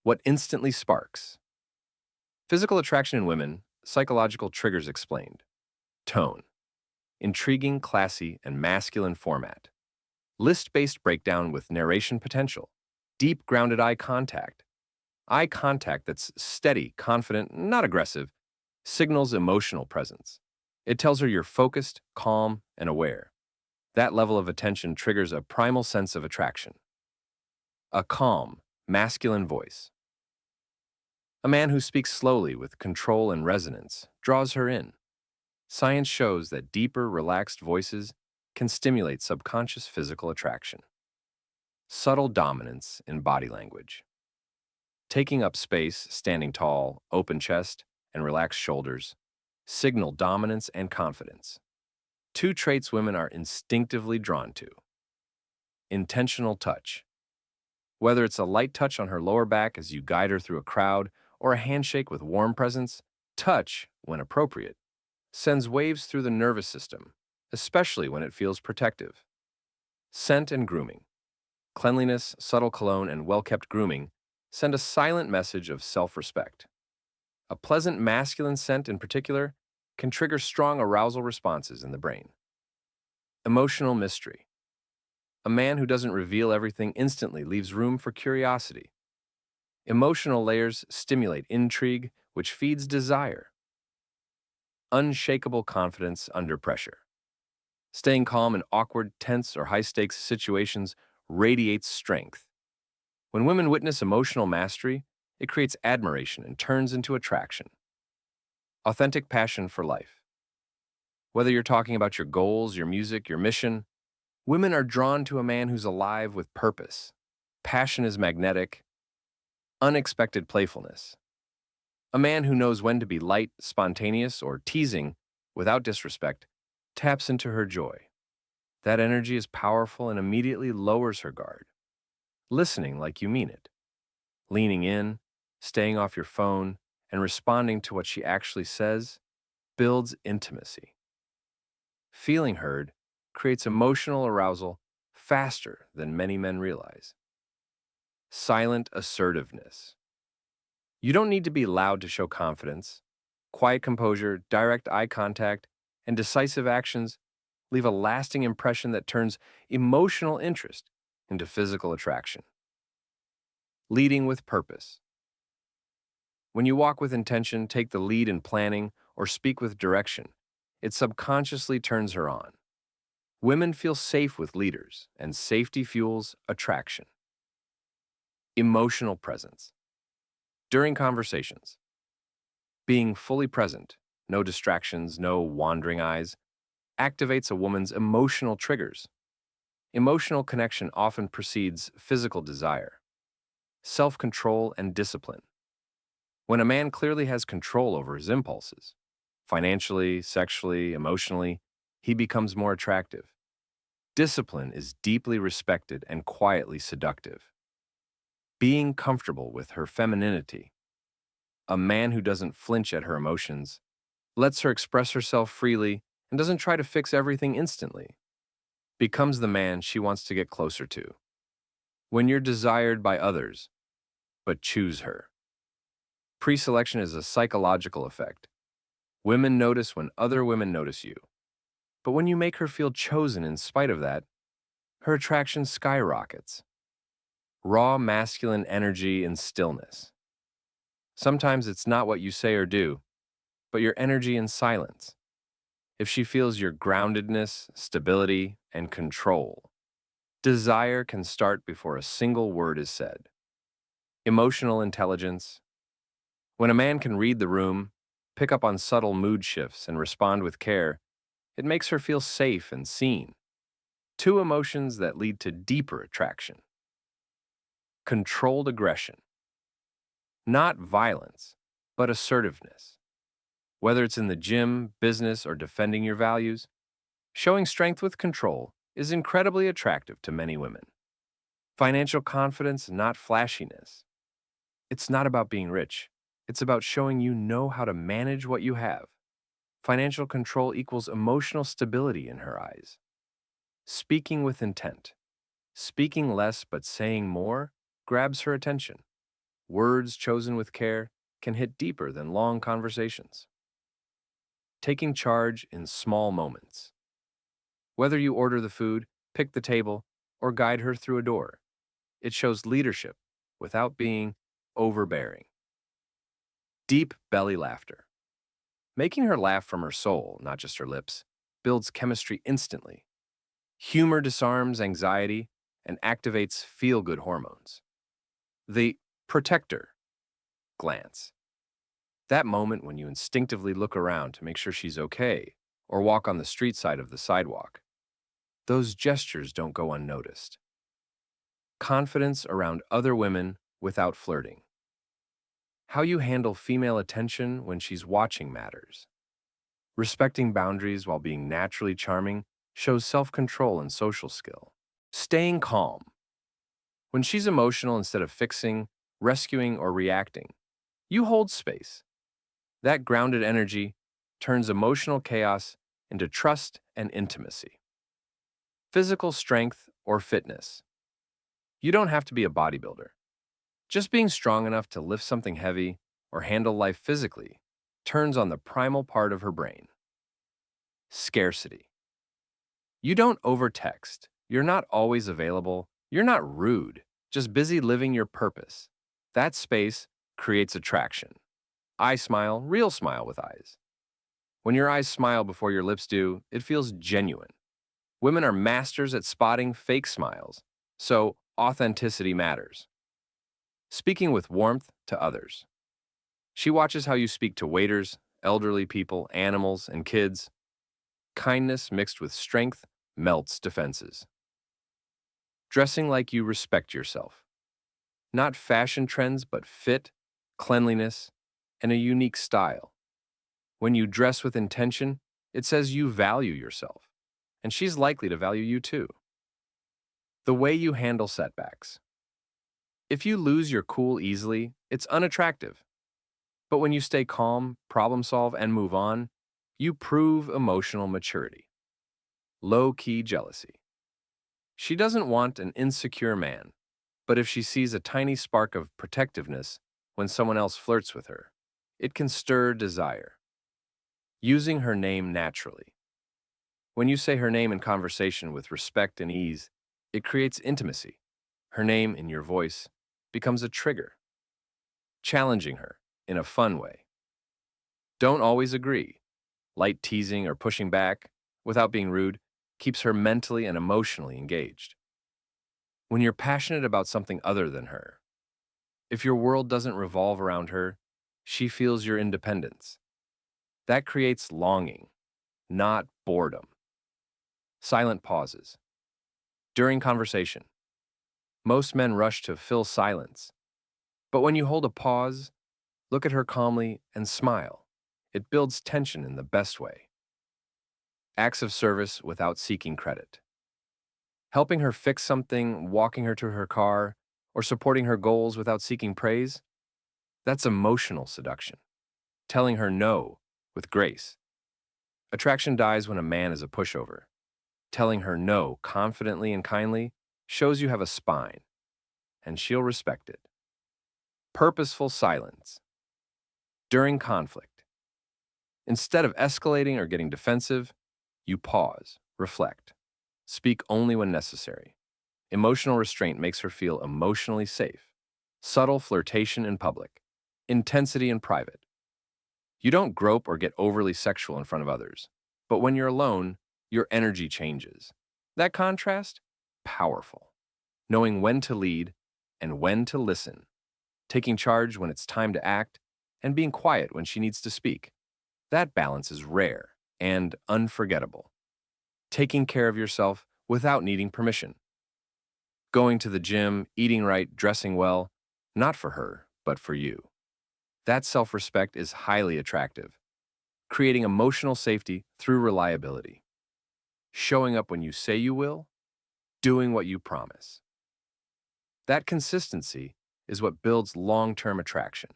What instantly sparks? Physical attraction in women, psychological triggers explained. Tone. Intriguing, classy, and masculine format. List-based breakdown with narration potential. Deep, grounded eye contact. Eye contact that's steady, confident, not aggressive, signals emotional presence. It tells her you're focused, calm, and aware. That level of attention triggers a primal sense of attraction. A calm, masculine voice. A man who speaks slowly with control and resonance draws her in. Science shows that deeper, relaxed voices can stimulate subconscious physical attraction. Subtle dominance in body language. Taking up space, standing tall, open chest, and relaxed shoulders signal dominance and confidence. Two traits women are instinctively drawn to. Intentional touch. Whether it's a light touch on her lower back as you guide her through a crowd or a handshake with warm presence, touch, when appropriate, sends waves through the nervous system, especially when it feels protective. Scent and grooming. Cleanliness, subtle cologne, and well-kept grooming send a silent message of self-respect. A pleasant masculine scent in particular can trigger strong arousal responses in the brain. Emotional mystery. A man who doesn't reveal everything instantly leaves room for curiosity. Emotional layers stimulate intrigue, which feeds desire. Unshakable confidence under pressure. Staying calm in awkward, tense, or high-stakes situations radiates strength. When women witness emotional mastery, it creates admiration and turns into attraction. Authentic passion for life. Whether you're talking about your goals, your music, your mission, women are drawn to a man who's alive with purpose. Passion is magnetic. Unexpected playfulness. A man who knows when to be light, spontaneous, or teasing without disrespect taps into her joy. That energy is powerful and immediately lowers her guard. Listening like you mean it. Leaning in, staying off your phone, and responding to what she actually says builds intimacy. Feeling heard creates emotional arousal faster than many men realize. Silent assertiveness. You don't need to be loud to show confidence. Quiet composure, direct eye contact, and decisive actions leave a lasting impression that turns emotional interest into physical attraction. Leading with purpose. When you walk with intention, take the lead in planning, or speak with direction, it subconsciously turns her on. Women feel safe with leaders, and safety fuels attraction. Emotional presence. During conversations, being fully present, no distractions, no wandering eyes, activates a woman's emotional triggers. Emotional connection often precedes physical desire, self-control, and discipline. When a man clearly has control over his impulses, financially, sexually, emotionally, he becomes more attractive. Discipline is deeply respected and quietly seductive. Being comfortable with her femininity. A man who doesn't flinch at her emotions, lets her express herself freely, and doesn't try to fix everything instantly, becomes the man she wants to get closer to. When you're desired by others, but choose her. Pre-selection is a psychological effect. Women notice when other women notice you. But when you make her feel chosen in spite of that, her attraction skyrockets. Raw masculine energy and stillness. Sometimes it's not what you say or do, but your energy and silence. If she feels your groundedness, stability, and control, desire can start before a single word is said. Emotional intelligence. When a man can read the room, pick up on subtle mood shifts, and respond with care, it makes her feel safe and seen. Two emotions that lead to deeper attraction. Controlled aggression. Not violence, but assertiveness. Whether it's in the gym, business, or defending your values, showing strength with control is incredibly attractive to many women. Financial confidence, not flashiness. It's not about being rich. It's about showing you know how to manage what you have. Financial control equals emotional stability in her eyes. Speaking with intent. Speaking less but saying more grabs her attention. Words chosen with care can hit deeper than long conversations. Taking charge in small moments. Whether you order the food, pick the table, or guide her through a door, it shows leadership without being overbearing. Deep belly laughter. Making her laugh from her soul, not just her lips, builds chemistry instantly. Humor disarms anxiety and activates feel-good hormones. The protector glance. That moment when you instinctively look around to make sure she's okay or walk on the street side of the sidewalk. Those gestures don't go unnoticed. Confidence around other women without flirting. How you handle female attention when she's watching matters. Respecting boundaries while being naturally charming shows self-control and social skill. Staying calm. When she's emotional, instead of fixing, rescuing, or reacting, you hold space. That grounded energy turns emotional chaos into trust and intimacy. Physical strength or fitness. You don't have to be a bodybuilder. Just being strong enough to lift something heavy or handle life physically turns on the primal part of her brain. Scarcity. You don't overtext. You're not always available. You're not rude, just busy living your purpose. That space creates attraction. I smile, real smile with eyes. When your eyes smile before your lips do, it feels genuine. Women are masters at spotting fake smiles, so authenticity matters. Speaking with warmth to others. She watches how you speak to waiters, elderly people, animals, and kids. Kindness mixed with strength melts defenses. Dressing like you respect yourself. Not fashion trends, but fit, cleanliness, and a unique style. When you dress with intention, it says you value yourself, and she's likely to value you too. The way you handle setbacks. If you lose your cool easily, it's unattractive. But when you stay calm, problem solve, and move on, you prove emotional maturity. Low-key jealousy. She doesn't want an insecure man, but if she sees a tiny spark of protectiveness when someone else flirts with her, it can stir desire. Using her name naturally. When you say her name in conversation with respect and ease, it creates intimacy. Her name in your voice becomes a trigger. Challenging her in a fun way. Don't always agree. Light teasing or pushing back, without being rude, keeps her mentally and emotionally engaged. When you're passionate about something other than her, if your world doesn't revolve around her, she feels your independence. That creates longing, not boredom. Silent pauses. During conversation, most men rush to fill silence. But when you hold a pause, look at her calmly and smile. It builds tension in the best way. Acts of service without seeking credit. Helping her fix something, walking her to her car, or supporting her goals without seeking praise, that's emotional seduction. Telling her no with grace. Attraction dies when a man is a pushover. Telling her no confidently and kindly shows you have a spine, and she'll respect it. Purposeful silence. During conflict. Instead of escalating or getting defensive, you pause, reflect. Speak only when necessary. Emotional restraint makes her feel emotionally safe. Subtle flirtation in public. Intensity in private. You don't grope or get overly sexual in front of others, but when you're alone, your energy changes. That contrast? Powerful. Knowing when to lead and when to listen. Taking charge when it's time to act, and being quiet when she needs to speak. That balance is rare and unforgettable. Taking care of yourself without needing permission. Going to the gym, eating right, dressing well, not for her, but for you. That self-respect is highly attractive, creating emotional safety through reliability. Showing up when you say you will, doing what you promise. That consistency is what builds long-term attraction.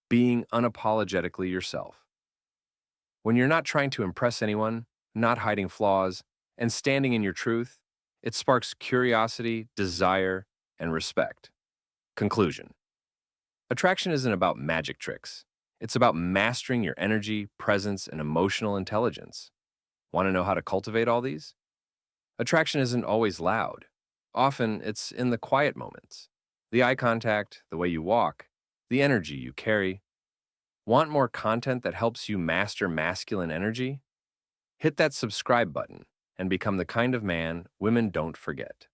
Being unapologetically yourself. When you're not trying to impress anyone, not hiding flaws, and standing in your truth, it sparks curiosity, desire, and respect. Conclusion. Attraction isn't about magic tricks. It's about mastering your energy, presence, and emotional intelligence. Want to know how to cultivate all these? Attraction isn't always loud. Often, it's in the quiet moments. The eye contact, the way you walk, the energy you carry. Want more content that helps you master masculine energy? Hit that subscribe button and become the kind of man women don't forget.